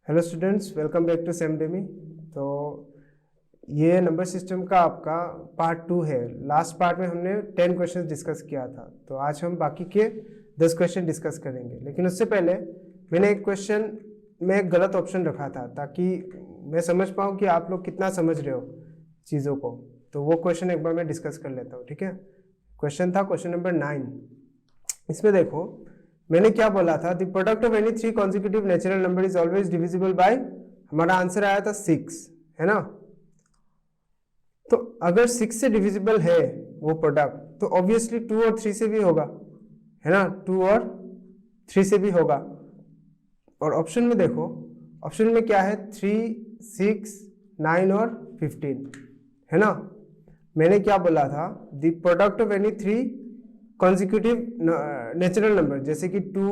Hello students, welcome back to Semdemy. तो ये number system का आपका पार्ट 2 है। लास्ट पार्ट में हमने 10 क्वेश्चन डिस्कस किया था, तो आज हम बाकी के 10 क्वेश्चन डिस्कस करेंगे। लेकिन उससे पहले मैंने एक क्वेश्चन में एक गलत ऑप्शन रखा था ताकि मैं समझ पाऊँ कि आप लोग कितना समझ रहे हो चीज़ों को। तो वो क्वेश्चन एक बार मैं डिस्कस कर लेता हूँ, ठीक है। क्वेश्चन था क्वेश्चन नंबर 9। इसमें देखो मैंने क्या बोला था, the product of any 3 consecutive natural number is always divisible by, हमारा आंसर आया था 6, है ना। तो अगर 6 से डिविजिबल है वो प्रोडक्ट, तो ऑब्वियसली 2 और 3 से भी होगा, है ना। 2 और 3 से भी होगा। और ऑप्शन में देखो, ऑप्शन में क्या है, 3, 6, 9 और 15, है ना। मैंने क्या बोला था, the product of any 3 consecutive natural number, जैसे कि 2,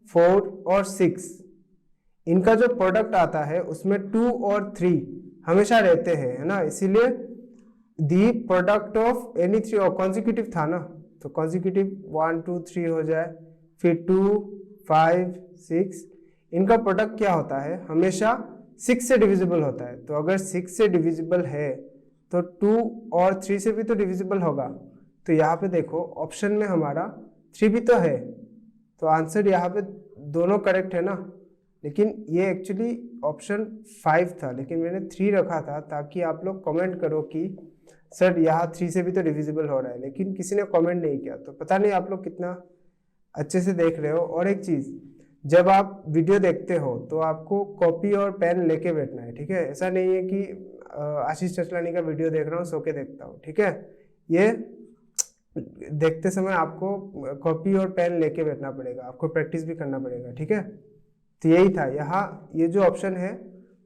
4 और 6, इनका जो प्रोडक्ट आता है उसमें 2 और 3 हमेशा रहते हैं, है ना। इसीलिए दी प्रोडक्ट ऑफ एनी 3, और कॉन्जिक्यूटिव था ना, तो कॉन्जिक्यूटिव 1, 2, 3 हो जाए, फिर 2, 5, 6, इनका प्रोडक्ट क्या होता है, हमेशा 6 से डिविजिबल होता है। तो अगर 6 से डिविजिबल है तो 2 और 3 से भी तो डिविजिबल होगा। तो यहाँ पे देखो ऑप्शन में हमारा 3 भी तो है, तो आंसर यहाँ पे दोनों करेक्ट है ना। लेकिन ये एक्चुअली ऑप्शन 5 था, लेकिन मैंने 3 रखा था ताकि आप लोग कमेंट करो कि सर यहाँ 3 से भी तो डिविजिबल हो रहा है, लेकिन किसी ने कमेंट नहीं किया। तो पता नहीं आप लोग कितना अच्छे से देख रहे हो। और एक चीज़, जब आप वीडियो देखते हो तो आपको कॉपी और पेन लेके बैठना है, ठीक है। ऐसा नहीं है कि आशीष चचलानी का वीडियो देख रहा हूँ सो के देखता हूँ, ठीक है। ये देखते समय आपको कॉपी और पेन लेके बैठना पड़ेगा, आपको प्रैक्टिस भी करना पड़ेगा, ठीक है। तो यही था यहाँ, ये जो ऑप्शन है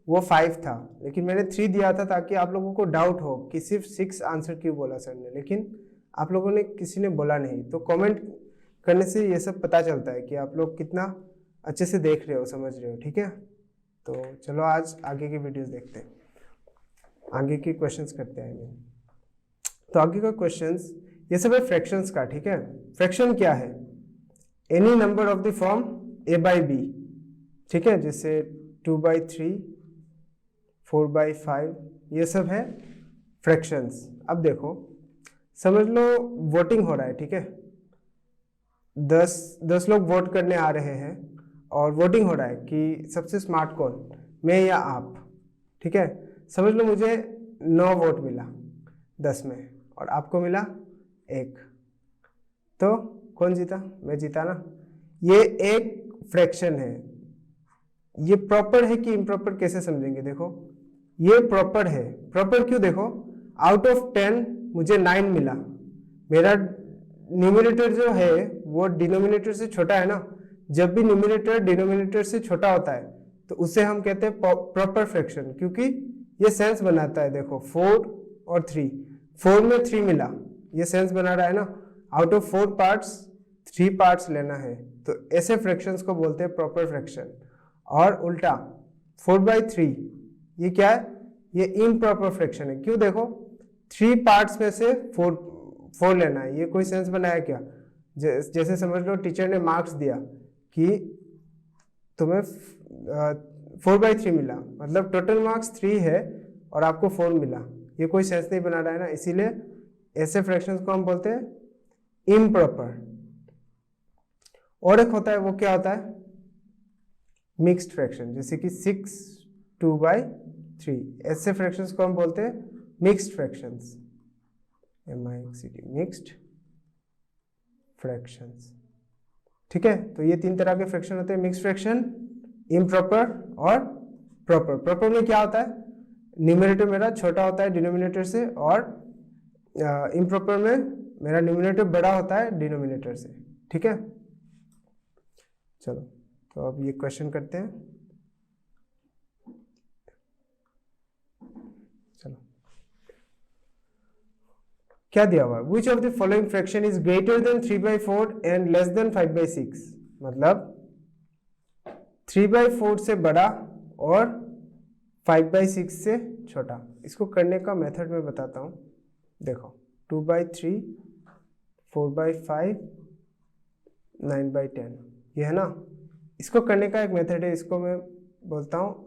वो 5 था, लेकिन मैंने 3 दिया था ताकि आप लोगों को डाउट हो कि सिर्फ 6 आंसर क्यों बोला सर ने, लेकिन आप लोगों ने किसी ने बोला नहीं। तो कमेंट करने से ये सब पता चलता है कि आप लोग कितना अच्छे से देख रहे हो, समझ रहे हो, ठीक है। तो चलो आज आगे की वीडियोस देखते हैं, आगे की क्वेश्चंस करते हैं। तो आगे का क्वेश्चंस ये सब है फ्रैक्शंस का, ठीक है। फ्रैक्शन क्या है, any number of the form a by b, ठीक है, जैसे 2/3, 4/5, ये सब है फ्रैक्शंस। अब देखो समझ लो वोटिंग हो रहा है, ठीक है। 10 लोग वोट करने आ रहे हैं और वोटिंग हो रहा है कि सबसे स्मार्ट कौन, मैं या आप, ठीक है। समझ लो मुझे 9 वोट मिला 10 में और आपको मिला 1, तो कौन जीता, मैं जीता ना। ये एक फ्रैक्शन है। ये प्रॉपर है कि इम्प्रॉपर कैसे समझेंगे, देखो ये प्रॉपर है। प्रॉपर क्यों, देखो आउट ऑफ 10 मुझे 9 मिला, मेरा न्यूमरेटर जो है वो डिनोमिनेटर से छोटा है ना। जब भी न्यूमरेटर डिनोमिनेटर से छोटा होता है तो उसे हम कहते हैं प्रॉपर फ्रैक्शन, क्योंकि ये सेंस बनाता है। देखो 4 और 3, 4 में 3 मिला, ये सेंस बना रहा है ना। आउट ऑफ 4 पार्ट्स 3 पार्ट्स लेना है, तो ऐसे फ्रैक्शंस को बोलते हैं प्रॉपर फ्रैक्शन। और उल्टा 4/3, ये क्या है, ये इम्प्रॉपर फ्रैक्शन है। क्यों, देखो 3 पार्ट्स में से 4 लेना है, ये कोई सेंस बनाया क्या। जैसे समझ लो टीचर ने मार्क्स दिया कि तुम्हें 4/3 मिला, मतलब टोटल मार्क्स 3 है और आपको 4 मिला, ये कोई सेंस नहीं बना रहा है ना। इसीलिए ऐसे फ्रैक्शंस को हम बोलते हैं इम्प्रॉपर। और एक होता है, वो क्या होता है, मिक्स्ड फ्रैक्शन, जैसे कि 6 2/3, ऐसे फ्रैक्शंस को हम बोलते हैं मिक्स्ड फ्रैक्शंस, मिक्स्ड फ्रैक्शंस, ठीक है। तो ये 3 तरह के फ्रैक्शन होते हैं, मिक्स्ड फ्रैक्शन, इम्प्रॉपर और प्रॉपर। प्रॉपर में क्या होता है, न्यूमरेटर मेरा छोटा होता है डिनोमिनेटर से, और इम्प्रॉपर में मेरा न्यूमरेटर बड़ा होता है डिनोमिनेटर से, ठीक है। चलो तो अब ये क्वेश्चन करते हैं। चलो क्या दिया हुआ है, which of the following fraction is greater than 3/4 and less than 5/6, मतलब 3/4 से बड़ा और 5/6 से छोटा। इसको करने का मेथड मैं बताता हूँ। देखो 2/3, 4/5, 9/10, ये है ना। इसको करने का एक मेथड है, इसको मैं बोलता हूँ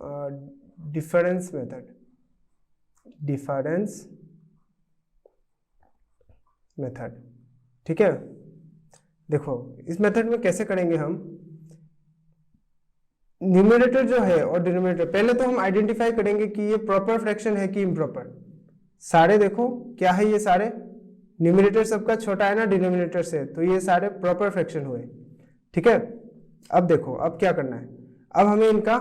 डिफरेंस मेथड, डिफरेंस मेथड। ठीक है, देखो इस मेथड में कैसे करेंगे हम, न्यूमरेटर जो है और डिनोमिनेटर, पहले तो हम आइडेंटिफाई करेंगे कि ये प्रॉपर फ्रैक्शन है कि इम्प्रॉपर। सारे देखो क्या है, ये सारे न्यूमरेटर सबका छोटा है ना डिनोमिनेटर से, तो ये सारे प्रॉपर फ्रैक्शन हुए। ठीक है, अब देखो अब क्या करना है, अब हमें इनका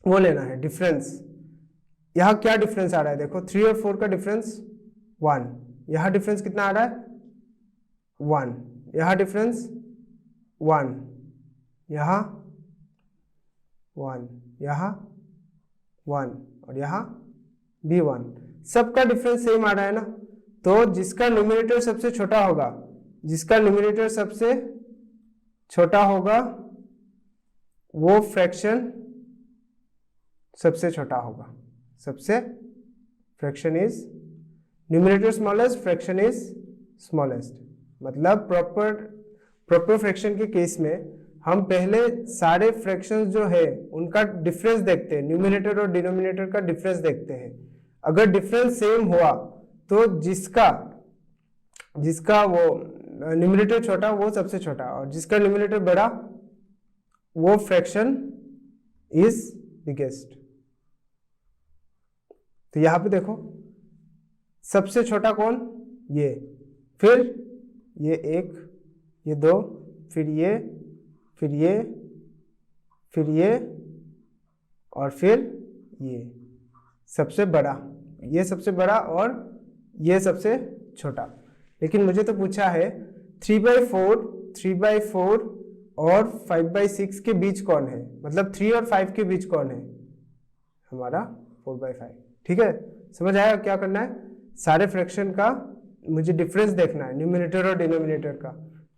वो लेना है डिफरेंस। यहाँ क्या डिफरेंस आ रहा है, देखो 3 और 4 का डिफरेंस 1, यहाँ डिफरेंस कितना आ रहा है 1, यहाँ डिफरेंस 1, यहाँ 1, यहाँ 1 और यहाँ भी 1, सबका डिफरेंस सेम आ रहा है ना। तो जिसका न्यूमरेटर सबसे छोटा होगा, जिसका न्यूमरेटर सबसे छोटा होगा वो फ्रैक्शन सबसे छोटा होगा, सबसे fraction is numerator smallest, fraction is smallest. मतलब प्रॉपर फ्रैक्शन के केस में हम पहले सारे फ्रैक्शंस जो है उनका डिफरेंस देखते हैं, न्यूमरेटर और डिनोमिनेटर का डिफरेंस देखते हैं। अगर डिफरेंस सेम हुआ तो जिसका वो न्यूमरेटर छोटा वो सबसे छोटा, और जिसका न्यूमरेटर बड़ा वो फ्रैक्शन इज बिगेस्ट। तो यहां पे देखो सबसे छोटा कौन, ये, फिर ये 1, ये 2, फिर ये, फिर ये, फिर ये, और फिर ये सबसे बड़ा, ये सबसे बड़ा और ये सबसे छोटा। लेकिन मुझे तो पूछा है 3/4, 3/4 और 5/6 के बीच कौन है, मतलब 3 और 5 के बीच कौन है, हमारा 4/5। ठीक है, समझ आया क्या करना है, सारे फ्रैक्शन का मुझे डिफरेंस देखना है, न्यूमरेटर और डिनोमिनेटर का,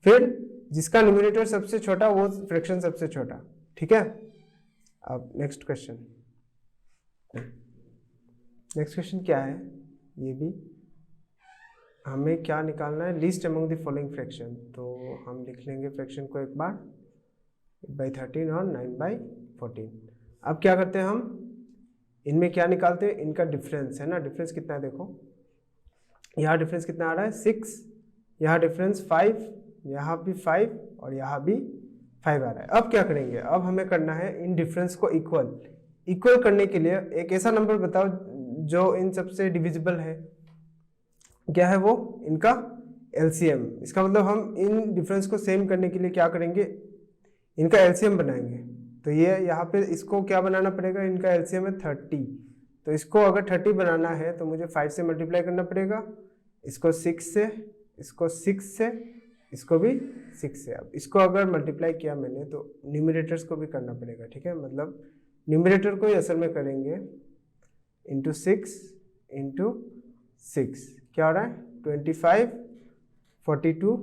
फिर जिसका न्यूमरेटर सबसे छोटा वो फ्रैक्शन सबसे छोटा। ठीक है, अब नेक्स्ट क्वेश्चन, नेक्स्ट क्वेश्चन क्या है, ये भी हमें क्या निकालना है, least among the following fraction. तो हम लिख लेंगे फ्रैक्शन को एक बार, 8/13 और 9/14। अब क्या करते हैं हम, इनमें क्या निकालते हैं, इनका डिफरेंस है ना, डिफरेंस कितना है देखो, यहाँ डिफरेंस कितना आ रहा है 6, यहाँ डिफरेंस 5, यहाँ भी 5 और यहाँ भी 5 आ रहा है। अब क्या करेंगे, अब हमें करना है इन डिफरेंस को इक्वल करने के लिए एक ऐसा नंबर बताओ जो इन सबसे डिविजिबल है। क्या है वो, इनका एलसीएम। इसका मतलब हम इन डिफरेंस को सेम करने के लिए क्या करेंगे, इनका एलसीएम बनाएंगे। तो ये यहाँ पे इसको क्या बनाना पड़ेगा, इनका एलसीएम है 30, तो इसको अगर 30 बनाना है तो मुझे 5 से मल्टीप्लाई करना पड़ेगा, इसको 6 से, इसको 6 से, इसको भी 6 से। अब इसको अगर मल्टीप्लाई किया मैंने तो न्यूमरेटर्स को भी करना पड़ेगा। ठीक है, मतलब न्यूमरेटर को ही असल में करेंगे इंटू 6 इंटू 6, क्या हो रहा है 25, 42,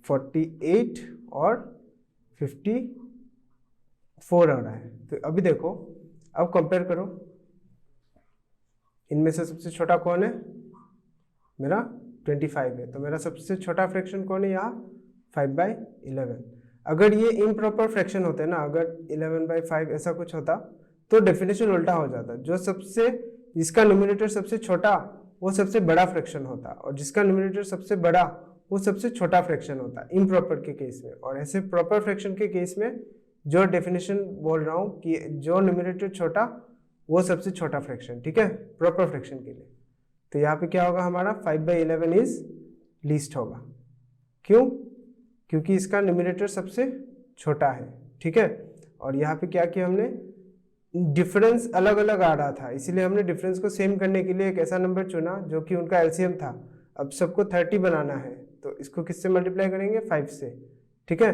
48 और 54 आ रहा है। तो अभी देखो, अब कंपेयर करो, इनमें से सबसे छोटा कौन है, मेरा 25 है, तो मेरा सबसे छोटा फ्रैक्शन कौन है यहाँ 5/11। अगर ये इम्प्रॉपर फ्रैक्शन होते ना, अगर 11/5 ऐसा कुछ होता तो डेफिनेशन उल्टा हो जाता, जिसका न्यूमरेटर सबसे छोटा वो सबसे बड़ा फ्रैक्शन होता, और जिसका न्यूमरेटर सबसे बड़ा वो सबसे छोटा फ्रैक्शन होता इम्प्रॉपर के केस में। और ऐसे प्रॉपर फ्रैक्शन के केस में जो डेफिनेशन बोल रहा हूँ कि जो न्यूमरेटर छोटा वो सबसे छोटा फ्रैक्शन। ठीक है, प्रॉपर फ्रैक्शन के लिए। तो यहाँ पे क्या होगा, हमारा 5/11 इज लीस्ट होगा। क्यों, क्योंकि इसका न्यूमरेटर सबसे छोटा है। ठीक है, और यहाँ पे क्या किया हमने, डिफरेंस अलग अलग आ रहा था, इसीलिए हमने डिफरेंस को सेम करने के लिए एक ऐसा नंबर चुना जो कि उनका एलसीएम था। अब सबको 30 बनाना है तो इसको किससे मल्टीप्लाई करेंगे, 5 से। ठीक है,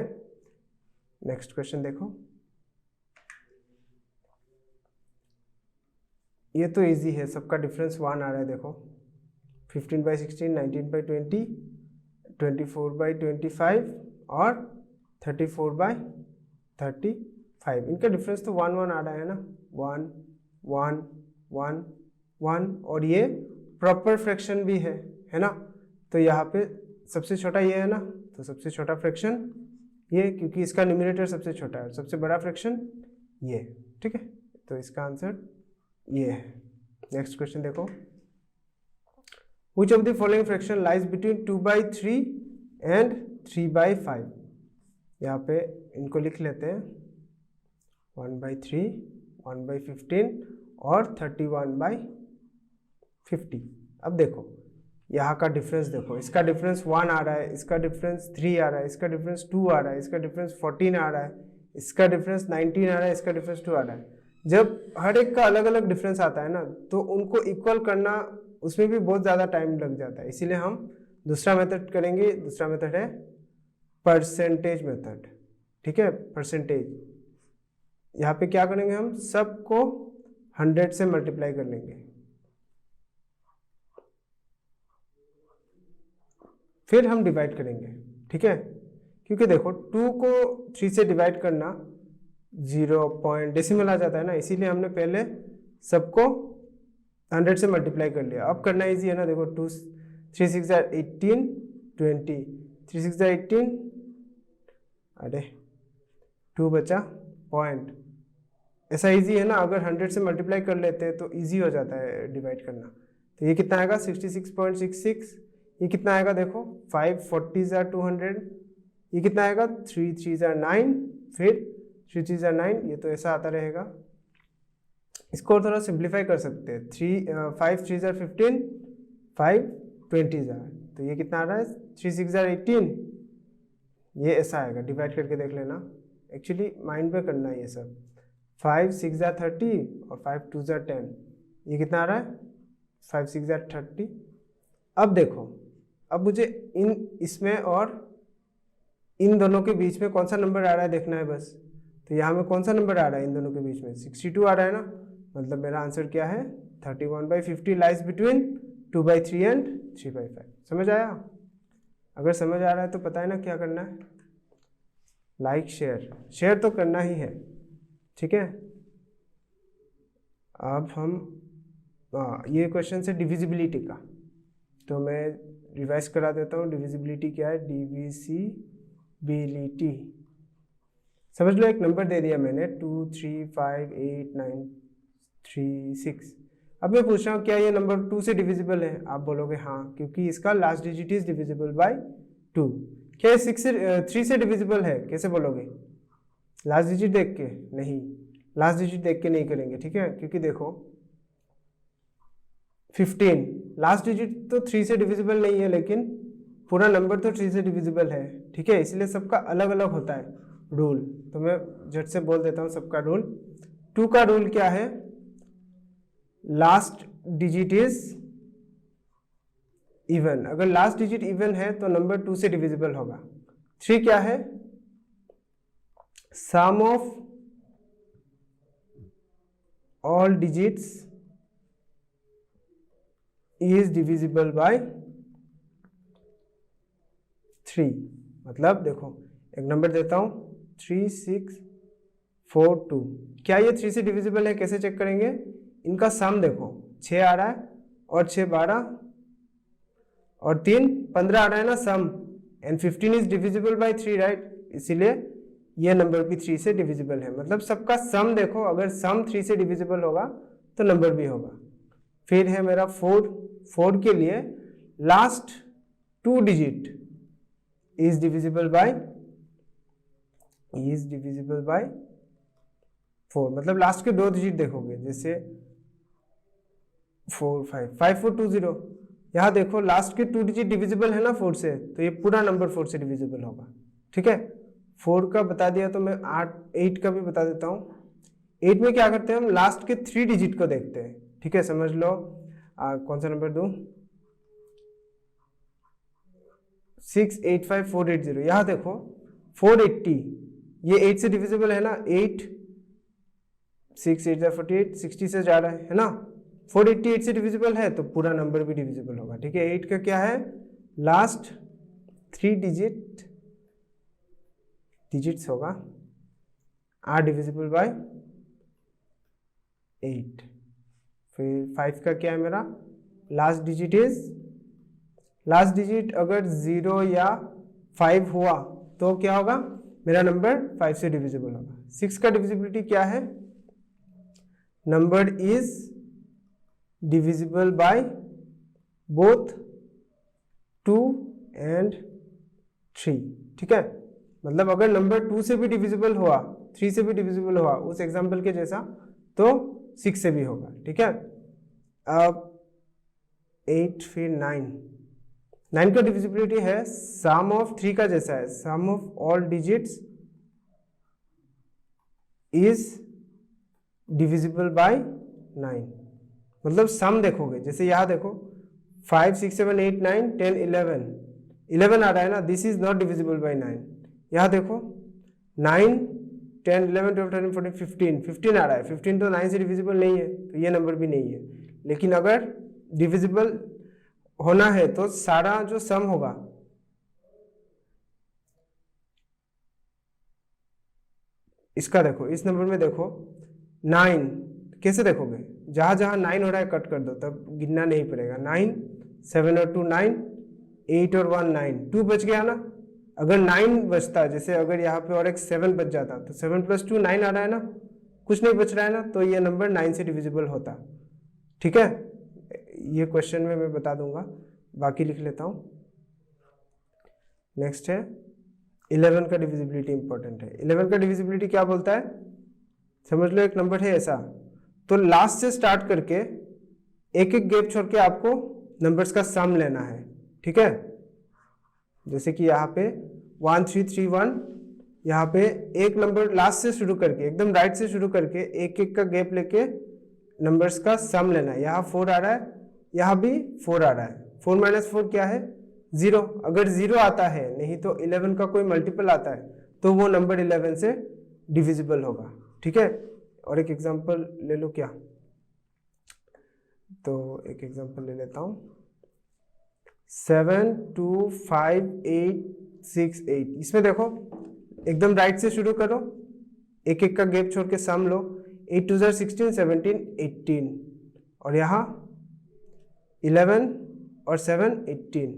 नेक्स्ट क्वेश्चन देखो, ये तो इजी है, सबका डिफरेंस 1 आ रहा है। देखो 15/16, 19/20, 24/25 और 34/35, इनका डिफरेंस तो 1 1 आ रहा है ना, 1 1 1 1, और ये प्रॉपर फ्रैक्शन भी है ना। तो यहाँ पे सबसे छोटा ये है ना, तो सबसे छोटा फ्रैक्शन ये, क्योंकि इसका न्यूमरेटर सबसे छोटा है, सबसे बड़ा फ्रैक्शन ये, ठीक है। तो इसका आंसर ये है। नेक्स्ट क्वेश्चन देखो, Which of the following fraction lies between 2/3 and 3/5? यहाँ पे इनको लिख लेते हैं 1/3, 1/15 और 31/50। अब देखो यहाँ का डिफरेंस देखो, इसका डिफरेंस 1 आ रहा है, इसका डिफरेंस 3 आ रहा है, इसका डिफरेंस 2 आ रहा है, इसका डिफरेंस 14 आ रहा है, इसका डिफरेंस 19 आ रहा है, इसका डिफरेंस 2 आ रहा है। जब हर एक का अलग अलग डिफरेंस आता है ना, तो उनको इक्वल करना उसमें भी बहुत ज़्यादा टाइम लग जाता है। इसीलिए हम दूसरा मेथड करेंगे। दूसरा मेथड है परसेंटेज मेथड, ठीक है। परसेंटेज, यहाँ पे क्या करेंगे, हम सबको 100 से मल्टीप्लाई कर लेंगे, फिर हम डिवाइड करेंगे, ठीक है। क्योंकि देखो 2 को 3 से डिवाइड करना 0 पॉइंट डेसिमल आ जाता है ना, इसीलिए हमने पहले सबको 100 से मल्टीप्लाई कर लिया। अब करना इजी है ना, देखो 2 3 6 18 20, 3 6 18, अरे 2 बचा पॉइंट, ऐसा इजी है ना। अगर 100 से मल्टीप्लाई कर लेते हैं तो इजी हो जाता है डिवाइड करना। तो ये कितना आएगा 66.66, ये कितना आएगा देखो 5 40 200, ये कितना आएगा 3 3 9, फिर 3 3 9, ये तो ऐसा आता रहेगा। इसको थोड़ा सिंप्लीफाई कर सकते हैं, 5 3 15, 5 20, तो ये कितना आ रहा है 3 6 18, ये ऐसा आएगा। डिवाइड करके देख लेना, एक्चुअली माइंड पे करना है ये सब। 5 6 30 और 5 2 10, ये कितना आ रहा है 5 6 30। अब देखो, अब मुझे इसमें और इन दोनों के बीच में कौन सा नंबर आ रहा है देखना है बस। तो यहाँ में कौन सा नंबर आ रहा है इन दोनों के बीच में, 62 आ रहा है ना। मतलब मेरा आंसर क्या है 31/50 लाइज बिटवीन 2/3 एंड 3/5। समझ आया? अगर समझ आ रहा है तो पता है ना क्या करना है, लाइक शेयर तो करना ही है, ठीक है। अब हम ये क्वेश्चन से डिविजिबिलिटी का, तो मैं रिवाइज करा देता हूँ। डिविजिबिलिटी क्या है, डिविजिबिलिटी, समझ लो एक नंबर दे दिया मैंने 2 3 5 8 9 3 6। अब मैं पूछ रहा हूँ क्या ये नंबर 2 से डिविजिबल है? आप बोलोगे हाँ, क्योंकि इसका last digit is divisible bye 2। क्या ये 3 से डिविजिबल है? कैसे बोलोगे? लास्ट डिजिट देख के नहीं, लास्ट डिजिट देख के नहीं करेंगे, ठीक है। क्योंकि देखो 15 लास्ट डिजिट तो 3 से डिविजिबल नहीं है, लेकिन पूरा नंबर तो 3 से डिविजिबल है, ठीक है। इसलिए सबका अलग अलग होता है रूल। तो मैं झट से बोल देता हूँ सबका रूल। 2 का रूल क्या है, लास्ट डिजिट इज इवन। अगर लास्ट डिजिट इवन है तो नंबर 2 से डिविजिबल होगा। 3 क्या है, sum of all digits is divisible by 3। मतलब देखो एक नंबर देता हूं 3 6 4 2, क्या ये 3 से डिविजिबल है? कैसे चेक करेंगे? इनका सम देखो, 6 आ रहा है और 6 12 और 3 15 आ रहा है ना sum, and 15 is divisible by 3, right. इसीलिए ये नंबर भी 3 से डिविजिबल है। मतलब सबका सम देखो, अगर सम 3 से डिविजिबल होगा तो नंबर भी होगा। फिर है मेरा 4 के लिए last 2 digit is divisible bye 4। मतलब लास्ट के 2 डिजिट देखोगे, जैसे 4 5 5 4 2 0। यहाँ देखो लास्ट के 2 डिजिट डिविजिबल है ना 4 से, तो ये पूरा नंबर 4 से डिविजिबल होगा, ठीक है। 4 का बता दिया तो मैं 8 का भी बता देता हूँ। 8 में क्या करते हैं हम, लास्ट के 3 डिजिट को देखते हैं, ठीक है। समझ लो कौन सा नंबर दूं, 6 8 5 4 8 0। यहाँ देखो 480, ये 8 से डिविजिबल है ना, 8 6 8 48 60 से जा रहा है ना। 488 से डिविजिबल है तो पूरा नंबर भी डिविजिबल होगा, ठीक है। 8 का क्या है, लास्ट 3 डिजिट्स होगा, आर डिविजिबल बाय 8। फिर 5 का क्या है मेरा, लास्ट डिजिट अगर 0 या 5 हुआ तो क्या होगा, मेरा नंबर 5 से डिविजिबल होगा। 6 का डिविजिबिलिटी क्या है? Number is divisible by both 2 and 3। ठीक है, मतलब अगर नंबर 2 से भी डिविजिबल हुआ, 3 से भी डिविजिबल हुआ उस एग्जाम्पल के जैसा, तो 6 से भी होगा। ठीक है, अब 8 फिर 9 का डिविजिबिलिटी है सम ऑफ 3 का जैसा है, sum of all digits is divisible by 9। मतलब सम देखोगे, जैसे यहाँ देखो 5 6 7 8 9 10 11 आ रहा है ना, this is not divisible by 9। यहाँ देखो 9 10 11 12 13 14 15 आ रहा है, 15 तो 9 से डिविजिबल नहीं है, तो ये नंबर भी नहीं है। लेकिन अगर डिविजिबल होना है तो सारा जो सम होगा, इसका देखो, इस नंबर में देखो 9, कैसे देखोगे? जहां जहां 9 हो रहा है कट कर दो, तब गिनना नहीं पड़ेगा। 9 7 और 2 9, 8 और 1 9, 2 बच गया ना। अगर 9 बचता, जैसे अगर यहाँ पे और एक 7 बच जाता, तो 7 + 2 9 आ रहा है ना, कुछ नहीं बच रहा है ना, तो ये नंबर 9 से डिविजिबल होता। ठीक है, ये क्वेश्चन में मैं बता दूंगा, बाकी लिख लेता हूँ। नेक्स्ट है 11 का डिविजिबिलिटी इंपॉर्टेंट है। 11 का डिविजिबिलिटी क्या बोलता है? समझ लो एक नंबर है ऐसा, तो लास्ट से स्टार्ट करके एक एक गैप छोड़ के आपको नंबर्स का सम लेना है। ठीक है, जैसे कि यहाँ पे 1 3 3 1, यहाँ पे एक नंबर लास्ट से शुरू करके, एकदम राइट से शुरू करके एक एक का गैप लेके नंबर्स का सम लेना है। यहाँ 4 आ रहा है, यहाँ भी 4 आ रहा है। 4 - 4 क्या है? 0। अगर 0 आता है, नहीं तो 11 का कोई मल्टीपल आता है, तो वो नंबर 11 से डिविजिबल होगा। ठीक है, और एक एग्जांपल ले लो क्या? तो एक एग्जांपल ले लेता हूँ, 7 2 5 8 6 8। इसमें देखो एकदम राइट से शुरू करो, एक एक का गैप छोड़ के सम लो। 8 2 16 17 18, और यहाँ 11 और 7 18,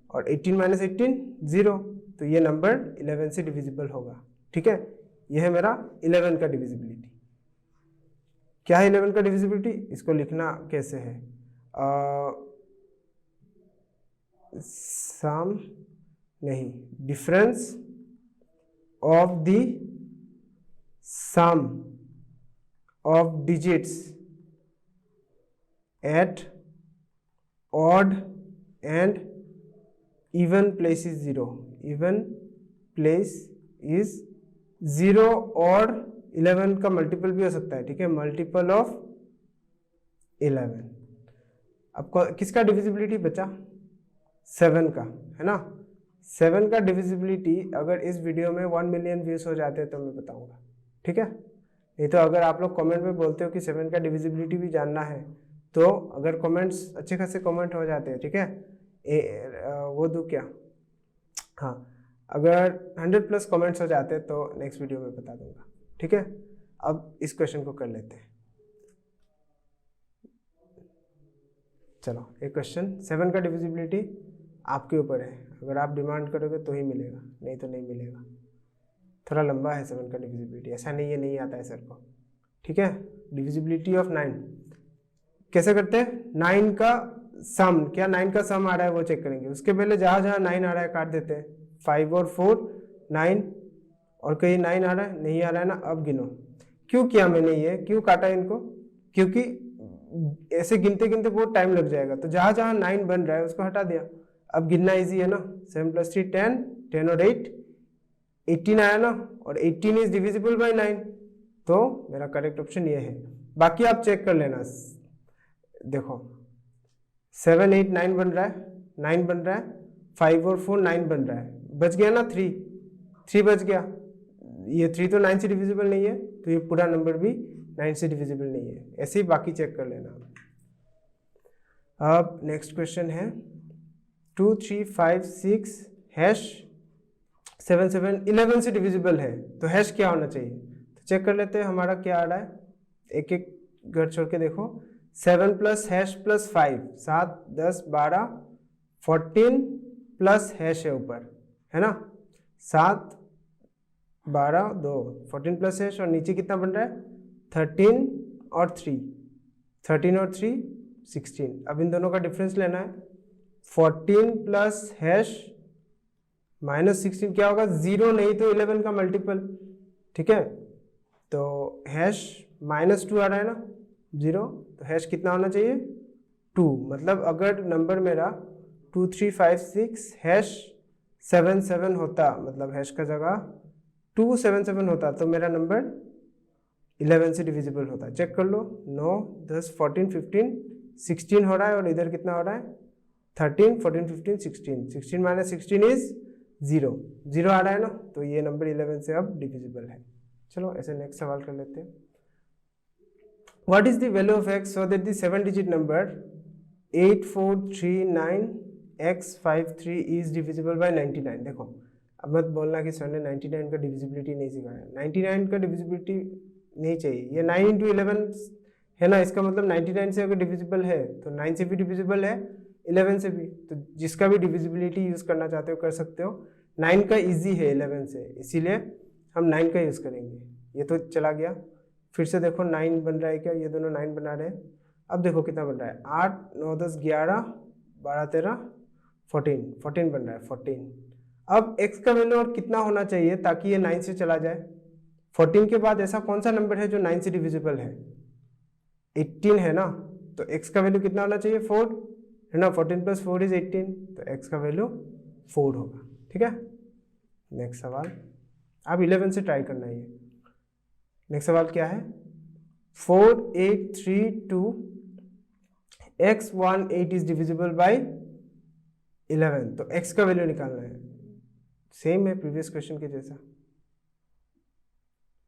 और 18 - 18 0, तो ये नंबर 11 से डिविजिबल होगा। ठीक है, यह है मेरा 11 का डिविजिबिलिटी। क्या है 11 का डिविजिबिलिटी? इसको लिखना कैसे है? सम नहीं, difference of the sum of digits at odd and even place is 0। Even place is 0, और 11 का मल्टीपल भी हो सकता है। ठीक है, मल्टीपल ऑफ 11। अब किसका डिविजिबिलिटी बचा? 7 का, है ना। 7 का डिविजिबिलिटी अगर इस वीडियो में 1 मिलियन व्यूज हो जाते हैं तो मैं बताऊंगा। ठीक है, नहीं तो अगर आप लोग कमेंट में बोलते हो कि 7 का डिविजिबिलिटी भी जानना है, तो अगर कमेंट्स अच्छे खासे कमेंट हो जाते हैं, ठीक है, वो दूँ क्या? हाँ, अगर 100+ कमेंट्स हो जाते हैं तो नेक्स्ट वीडियो में बता दूंगा। ठीक है, अब इस क्वेश्चन को कर लेते हैं। चलो, एक क्वेश्चन, 7 का डिविजिबिलिटी आपके ऊपर है, अगर आप डिमांड करोगे तो ही मिलेगा, नहीं तो नहीं मिलेगा। थोड़ा लंबा है 7 का डिविजिबिलिटी, ऐसा नहीं है नहीं आता है सर को। ठीक है, डिविजिबिलिटी ऑफ 9 कैसे करते हैं? 9 का सम, क्या 9 का सम आ रहा है वो चेक करेंगे। उसके पहले जहाँ जहाँ 9 आ रहा है काट देते हैं। 5 और 4 9, और कहीं 9 आ रहा है, नहीं आ रहा है ना। अब गिनो। क्यों किया मैंने ये, क्यों काटा इनको? क्योंकि ऐसे गिनते गिनते बहुत टाइम लग जाएगा, तो जहाँ जहाँ 9 बन रहा है उसको हटा दिया। अब गिनना इजी है ना। 7 + 3 10, 10 और 8 18 आया ना, और 18 इज डिविजिबल बाय 9, तो मेरा करेक्ट ऑप्शन ये है। बाकी आप चेक कर लेना। देखो 7 8 9 बन रहा है, 9 बन रहा है, 5 और 4 9 बन रहा है, बच गया ना 3 बच गया। ये 3 तो 9 से डिविजिबल नहीं है, तो ये पूरा नंबर भी 9 से डिविजिबल नहीं है। ऐसे ही बाकी चेक कर लेना। अब नेक्स्ट क्वेश्चन है 2 3 5 6 हैश 7 7 11 से डिविजिबल है, तो हैश क्या होना चाहिए? तो चेक कर लेते हैं हमारा क्या आ रहा है। एक एक घर छोड़ के देखो। 7 + हैश + 5 7 10 12 14 प्लस हैश है ऊपर, है ना। 7 12 2 14 प्लस हैश और नीचे कितना बन रहा है 13 और 3 13 और 3 16। अब इन दोनों का डिफरेंस लेना है 14 प्लस हैश माइनस 16 क्या होगा 0 नहीं तो 11 का मल्टीपल। ठीक है तो हैश -2 आ रहा है ना 0 तो हैश कितना होना चाहिए 2। मतलब अगर नंबर मेरा 2 3 5 6 हैश 7 7 होता मतलब हैश का जगह 2 7 7 होता तो मेरा नंबर 11 से डिविजिबल होता। चेक कर लो 9 10 14 15 16 हो रहा है और इधर कितना हो रहा है 13 14 15 16 16 माइनस 16 इज 0 0 आ रहा है ना तो ये नंबर 11 से अब डिविजिबल है। चलो ऐसे नेक्स्ट सवाल कर लेते हैं। What is the value of x so that the 7 digit number 8439x53 is divisible bye 99। देखो अब मत बोलना कि सर ने 99 का डिविजिबिलिटी नहीं सिखाया। 99 का डिविजिबिलिटी नहीं चाहिए। ये 9 इंटू 11 है ना इसका मतलब 99 से अगर डिविजिबल है तो 9 से भी डिविजिबल है 11 से भी। तो जिसका भी डिविजिबिलिटी यूज़ करना चाहते हो कर सकते हो। 9 का इजी है 11 से इसीलिए हम 9 का यूज़ करेंगे। ये तो चला गया फिर से देखो 9 बन रहा है क्या ये दोनों 9 बना रहे हैं। अब देखो कितना बन रहा है 8 9 10 11 12 13 14 14 बन रहा है 14। अब x का वैल्यू और कितना होना चाहिए ताकि ये 9 से चला जाए। 14 के बाद ऐसा कौन सा नंबर है जो 9 से डिविजिबल है 18 है ना तो x का वैल्यू कितना होना चाहिए 4 है ना 14 प्लस 4 इज 18 तो x का वैल्यू 4 होगा। ठीक है नेक्स्ट सवाल अब 11 से ट्राई करना है। नेक्स्ट सवाल क्या है 4832 x18 इज डिविजिबल बाय 11 तो x का वैल्यू निकालना है। सेम है प्रीवियस क्वेश्चन के जैसा।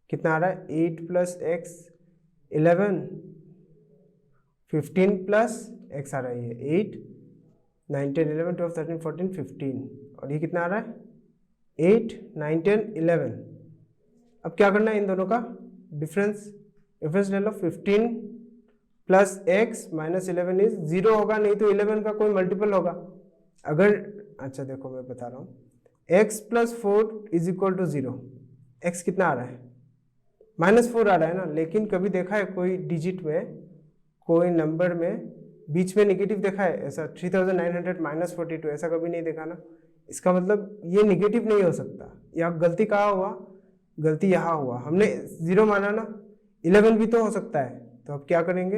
कितना आ रहा है 8 प्लस एक्स 11 15 प्लस एक्स आ रहा है ये 8 9 10 11 12 13 14 15 और ये कितना आ रहा है 8 9 10 11। अब क्या करना है इन दोनों का डिफरेंस ले लो 15 प्लस एक्स माइनस 11 इज 0 होगा नहीं तो 11 का कोई मल्टीपल होगा। अगर अच्छा देखो मैं बता रहा हूँ x plus 4 is equal to 0 x कितना आ रहा है -4 आ रहा है ना। लेकिन कभी देखा है कोई डिजिट में कोई नंबर में बीच में नेगेटिव देखा है ऐसा 3900 -42 ऐसा कभी नहीं देखा ना। इसका मतलब ये नेगेटिव नहीं हो सकता। यहाँ गलती कहाँ हुआ गलती यहाँ हुआ हमने 0 माना ना 11 भी तो हो सकता है। तो अब क्या करेंगे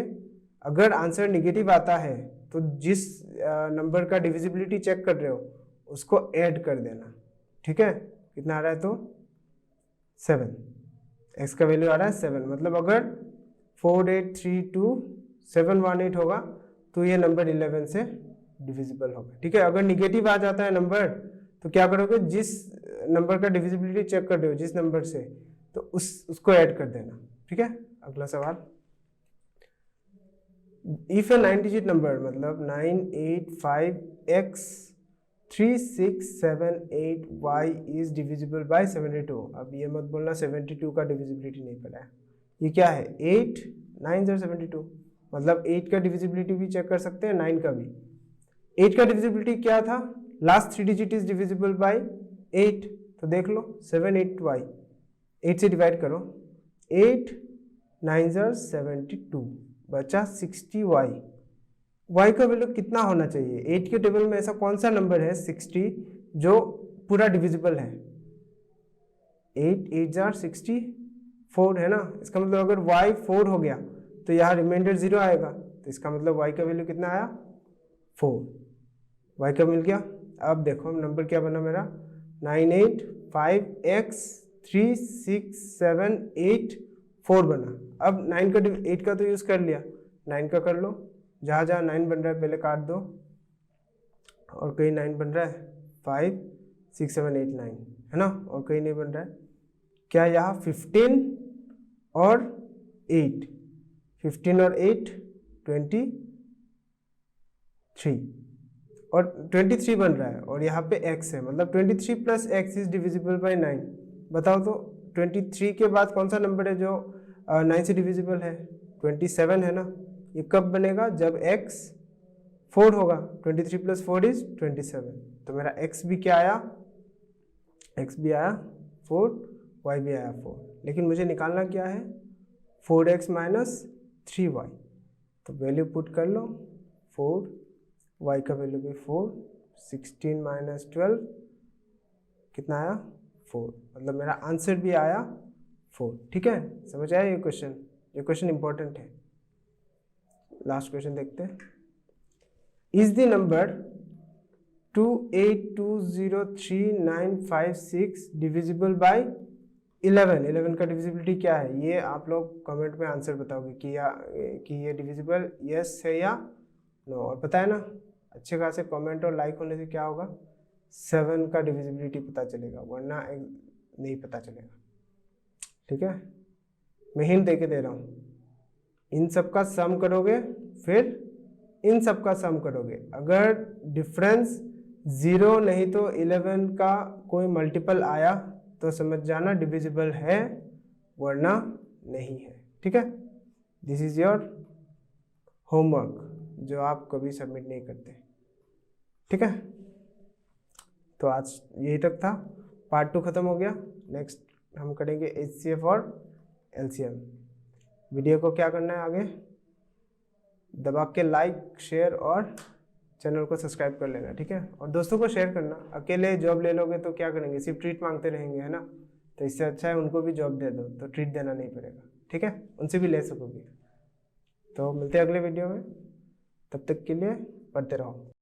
अगर आंसर नेगेटिव आता है तो जिस नंबर का डिविजिबिलिटी चेक कर रहे हो उसको ऐड कर देना। ठीक है कितना आ रहा है तो 7 x का वैल्यू आ रहा है 7 मतलब अगर 4832718 होगा तो ये नंबर 11 से डिविजिबल होगा। ठीक है अगर निगेटिव आ जाता है नंबर तो क्या करोगे जिस नंबर का डिविजिबिलिटी चेक कर रहे हो जिस नंबर से तो उसको ऐड कर देना। ठीक है अगला सवाल इफ ए 9 डिजिट नंबर मतलब 985x3678y इज डिविजिबल बाय 72। अब ये मत बोलना 72 का डिविजिबिलिटी नहीं पता है। ये क्या है 8 9 72 मतलब 8 का डिविजिबिलिटी भी चेक कर सकते हैं 9 का भी। 8 का डिविजिबिलिटी क्या था last 3 digit is divisible bye 8 तो देख लो 78y 8 से डिवाइड करो 8 9 72 बचा 60y। y का वैल्यू कितना होना चाहिए 8 के टेबल में ऐसा कौन सा नंबर है 60 जो पूरा डिविजिबल है 8 8 64 है ना। इसका मतलब अगर y 4 हो गया तो यहाँ रिमाइंडर 0 आएगा तो इसका मतलब y का वैल्यू कितना आया 4 y का मिल गया। अब देखो नंबर क्या बना मेरा 985x3678 बना। अब 9 का 8 का तो यूज़ कर लिया 9 का कर लो जहाँ जहाँ 9 बन रहा है पहले काट दो और कहीं 9 बन रहा है 5 6 7 8 9 है ना और कहीं नहीं बन रहा है। क्या यहाँ 15 और 8 15 और 8 23 और 23 बन रहा है और यहाँ पे x है मतलब 23 plus x is divisible by 9। बताओ तो 23 के बाद कौन सा नंबर है जो 9 से डिविजिबल है 27 है ना। ये कब बनेगा जब x 4 होगा 23 प्लस 4 इज 27 तो मेरा x भी क्या आया x भी आया 4 y भी आया 4, लेकिन मुझे निकालना क्या है 4x माइनस 3y। तो वैल्यू पुट कर लो 4, y का वैल्यू भी 4, 16 माइनस 12 कितना आया 4, मतलब मेरा आंसर भी आया 4। ठीक है, समझ आया ये क्वेश्चन इंपॉर्टेंट है। लास्ट क्वेश्चन देखते हैं। Is the number 28203956 divisible by 11 का डिविजिबिलिटी क्या है, ये आप लोग कमेंट में आंसर बताओगे कि ये डिविजिबल यस है या नो। और पता है ना, अच्छे खासे कमेंट और लाइक होने से क्या होगा, 7 का डिविजिबिलिटी पता चलेगा, वरना नहीं पता चलेगा। ठीक है, मैं हिंट देके दे रहा हूँ, इन सब का सम करोगे फिर इन सब का सम करोगे, अगर डिफरेंस 0 नहीं तो 11 का कोई मल्टीपल आया तो समझ जाना डिविजिबल है, वरना नहीं है। ठीक है, दिस इज योर होमवर्क जो आप कभी सबमिट नहीं करते। ठीक है, तो आज यही तक था, पार्ट 2 खत्म हो गया। नेक्स्ट हम करेंगे HCF और LCM। वीडियो को क्या करना है, आगे दबा के लाइक शेयर और चैनल को सब्सक्राइब कर लेना। ठीक है, और दोस्तों को शेयर करना। अकेले जॉब ले लोगे तो क्या करेंगे, सिर्फ ट्रीट मांगते रहेंगे, है ना। तो इससे अच्छा है उनको भी जॉब दे दो, तो ट्रीट देना नहीं पड़ेगा। ठीक है, उनसे भी ले सकोगे। तो मिलते हैं अगले वीडियो में, तब तक के लिए पढ़ते रहो।